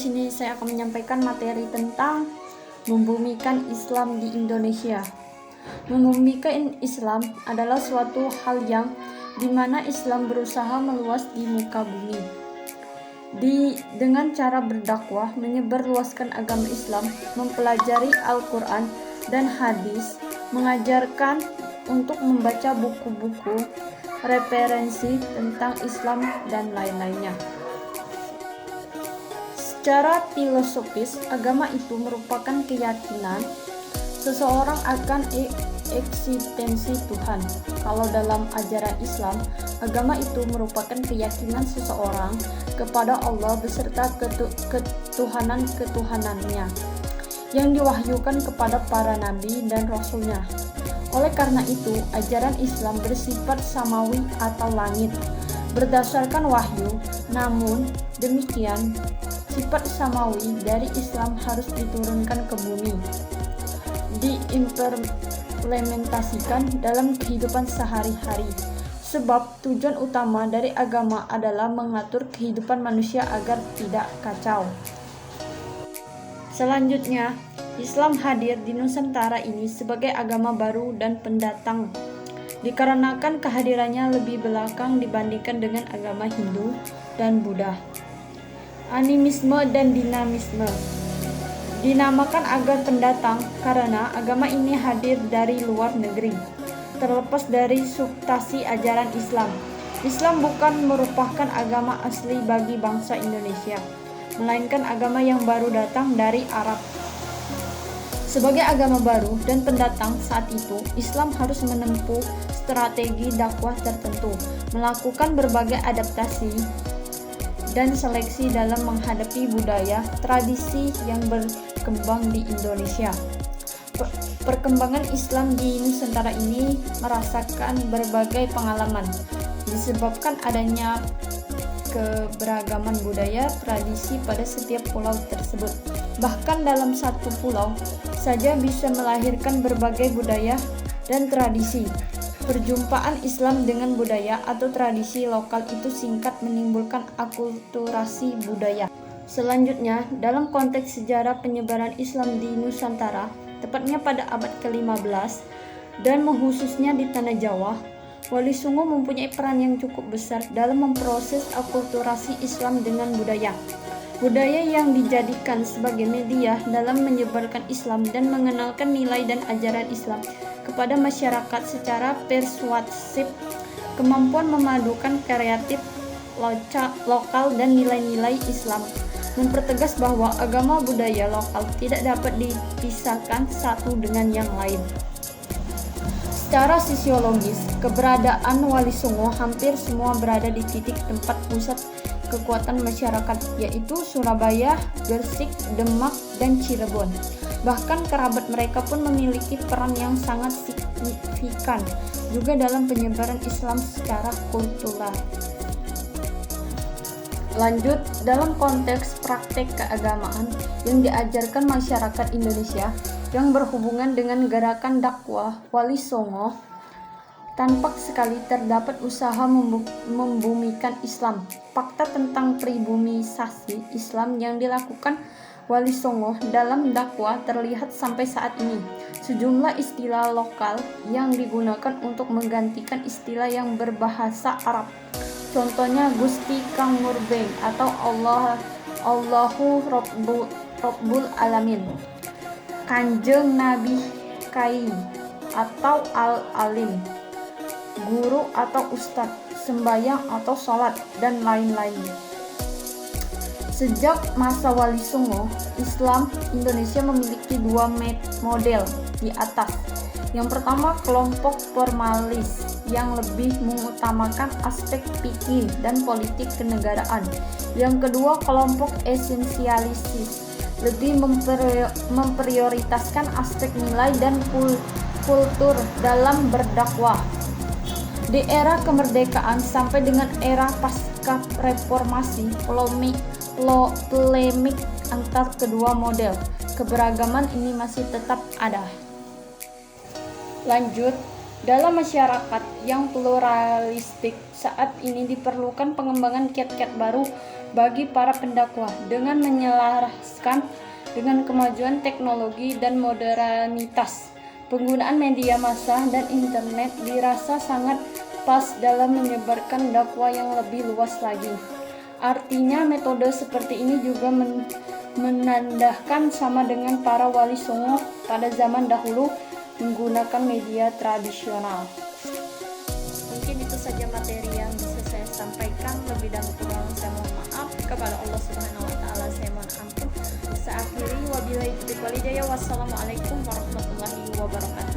sini saya akan menyampaikan materi tentang membumikan Islam di Indonesia. Membumikan Islam adalah suatu hal yang dimana Islam berusaha meluas di muka bumi. Dengan cara berdakwah, menyebarluaskan agama Islam, mempelajari Al-Quran dan hadis, mengajarkan untuk membaca buku-buku referensi tentang Islam dan lain-lainnya. Secara filosofis, agama itu merupakan keyakinan seseorang akan eksistensi Tuhan. Kalau dalam ajaran Islam, agama itu merupakan keyakinan seseorang kepada Allah beserta ketuhanan-ketuhanannya yang diwahyukan kepada para nabi dan rasulnya. Oleh karena itu, ajaran Islam bersifat samawi atau langit, berdasarkan wahyu. Namun demikian, sifat samawi dari Islam harus diturunkan ke bumi, diimplementasikan dalam kehidupan sehari-hari. Sebab tujuan utama dari agama adalah mengatur kehidupan manusia agar tidak kacau. Selanjutnya, Islam hadir di Nusantara ini sebagai agama baru dan pendatang, dikarenakan kehadirannya lebih belakang dibandingkan dengan agama Hindu dan Buddha. Animisme dan dinamisme dinamakan agar pendatang karena agama ini hadir dari luar negeri. Terlepas dari substansi ajaran Islam, Islam bukan merupakan agama asli bagi bangsa Indonesia, melainkan agama yang baru datang dari Arab. Sebagai agama baru dan pendatang saat itu, Islam harus menempuh strategi dakwah tertentu, melakukan berbagai adaptasi dan seleksi dalam menghadapi budaya, tradisi yang berkembang di Indonesia. Perkembangan Islam di Nusantara ini merasakan berbagai pengalaman, disebabkan adanya keberagaman budaya, tradisi pada setiap pulau tersebut. Bahkan dalam satu pulau saja bisa melahirkan berbagai budaya dan tradisi. Perjumpaan Islam dengan budaya atau tradisi lokal itu singkat menimbulkan akulturasi budaya. Selanjutnya, dalam konteks sejarah penyebaran Islam di Nusantara, tepatnya pada abad ke-15 dan khususnya di Tanah Jawa, Wali Songo mempunyai peran yang cukup besar dalam memproses akulturasi Islam dengan budaya. Budaya yang dijadikan sebagai media dalam menyebarkan Islam dan mengenalkan nilai dan ajaran Islam kepada masyarakat secara persuasif. Kemampuan memadukan kreatif lokal dan nilai-nilai Islam mempertegas bahwa agama budaya lokal tidak dapat dipisahkan satu dengan yang lain. Secara sosiologis, keberadaan Wali Songo hampir semua berada di titik tempat pusat kekuatan masyarakat, yaitu Surabaya, Gresik, Demak, dan Cirebon. Bahkan kerabat mereka pun memiliki peran yang sangat signifikan juga dalam penyebaran Islam secara kultural. Lanjut, dalam konteks praktek keagamaan yang diajarkan masyarakat Indonesia yang berhubungan dengan gerakan dakwah Wali Songo, tampak sekali terdapat usaha membumikan Islam. Fakta tentang pribumisasi Islam yang dilakukan Wali Songo dalam dakwah terlihat sampai saat ini. Sejumlah istilah lokal yang digunakan untuk menggantikan istilah yang berbahasa Arab. Contohnya Gusti Kang Murbeng atau Allahu Rabbul Alamin, Kanjeng Nabi Kai atau Al-Alim, guru atau ustadz, sembahyang atau sholat, dan lain-lain. Sejak masa Wali Songo, Islam Indonesia memiliki dua model di atas. Yang pertama, kelompok formalis yang lebih mengutamakan aspek fikih dan politik kenegaraan. Yang kedua, kelompok esensialistis lebih memprioritaskan aspek nilai dan kultur dalam berdakwah. Di era kemerdekaan sampai dengan era pasca reformasi, polemik antar kedua model keberagaman ini masih tetap ada. Lanjut, Dalam masyarakat yang pluralistik saat ini diperlukan pengembangan kiat-kiat baru bagi para pendakwah dengan menyelaraskan dengan kemajuan teknologi dan modernitas. Penggunaan media massa dan internet dirasa sangat pas dalam menyebarkan dakwah yang lebih luas lagi. Artinya metode seperti ini juga menandakan sama dengan para wali songo pada zaman dahulu menggunakan media tradisional. Mungkin itu saja materi yang bisa saya sampaikan. Lebih dan kurang saya mohon maaf. Kepada Allah Subhanahu wa taala saya mohon ampun. Saya akhiri, wabillahi taufiq wal hidayah. Wassalamualaikum warahmatullahi wabarakatuh.